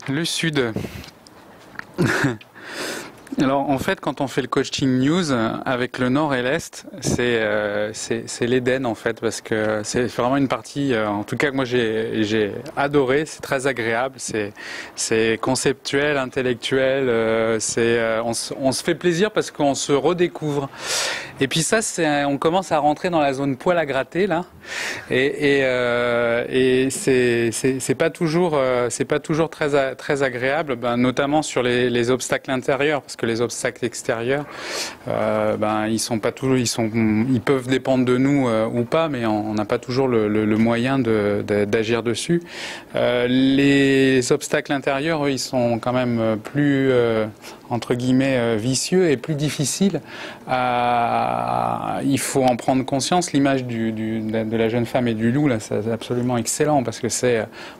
Le sud. Alors en fait, quand on fait le coaching news avec le nord et l'est, c'est l'Éden en fait, parce que c'est vraiment une partie, en tout cas que moi j'ai adoré. C'est très agréable, c'est conceptuel, intellectuel, on se fait plaisir parce qu'on se redécouvre. Et puis ça, on commence à rentrer dans la zone poil à gratter là, et c'est pas toujours très agréable, notamment sur les obstacles intérieurs, parce que les obstacles extérieurs, ils peuvent dépendre de nous ou pas, mais on n'a pas toujours le moyen d'agir dessus. Les obstacles intérieurs, eux, ils sont quand même plus entre guillemets vicieux et plus difficiles. Il faut en prendre conscience. L'image de la jeune femme et du loup, là, c'est absolument excellent, parce que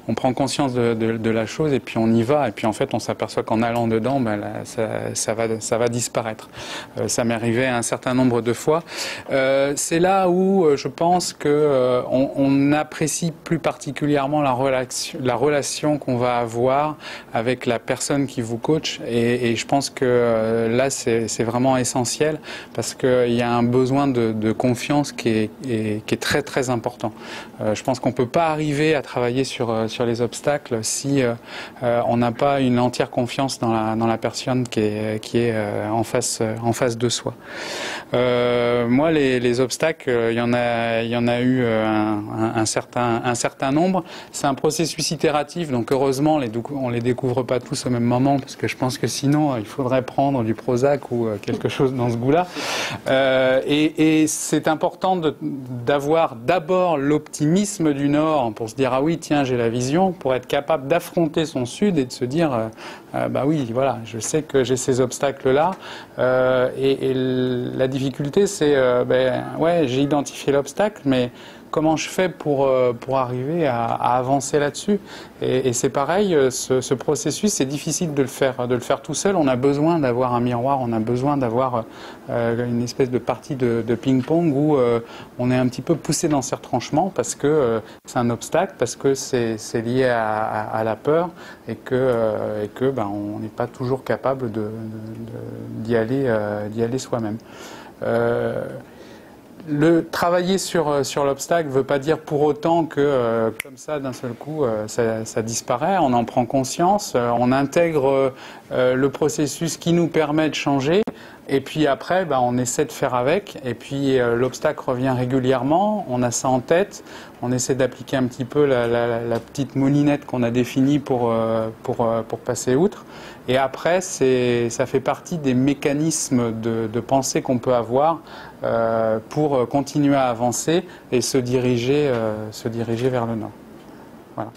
on prend conscience de la chose et puis on y va, et puis en fait on s'aperçoit qu'en allant dedans, ça va disparaître. Ça m'est arrivé un certain nombre de fois. C'est là où je pense que on apprécie plus particulièrement la relation qu'on va avoir avec la personne qui vous coach, et je pense que là c'est vraiment essentiel, parce qu'il y a un besoin de confiance qui est très très important. Je pense qu'on peut pas arriver à travailler sur les obstacles si on n'a pas une entière confiance dans la personne qui est en face de soi. Moi, les obstacles, il y en a eu un certain nombre. C'est un processus itératif, donc heureusement on les découvre pas tous au même moment, parce que je pense que sinon il faudrait prendre du Prozac ou quelque chose dans ce goût-là. Et c'est important d'avoir d'abord l'optimisme du Nord pour se dire ah oui, tiens, j'ai la vision, pour être capable d'affronter son Sud et de se dire bah oui, voilà, je sais que j'ai ces obstacles-là, et la difficulté c'est ouais, j'ai identifié l'obstacle, mais comment je fais pour arriver à avancer là-dessus? Et c'est pareil, ce processus, c'est difficile de le faire tout seul. On a besoin d'avoir un miroir, on a besoin d'avoir une espèce de partie de ping-pong où on est un petit peu poussé dans ses retranchements, parce que c'est un obstacle, parce que c'est lié à la peur, et que on n'est pas toujours capable d'y aller soi-même. Travailler sur l'obstacle ne veut pas dire pour autant que comme ça d'un seul coup ça disparaît. On en prend conscience, on intègre le processus qui nous permet de changer, et puis après on essaie de faire avec, et puis l'obstacle revient régulièrement, on a ça en tête, on essaie d'appliquer un petit peu la petite moulinette qu'on a définie pour passer outre. Et après, ça fait partie des mécanismes de pensée qu'on peut avoir pour continuer à avancer et se diriger vers le nord. Voilà.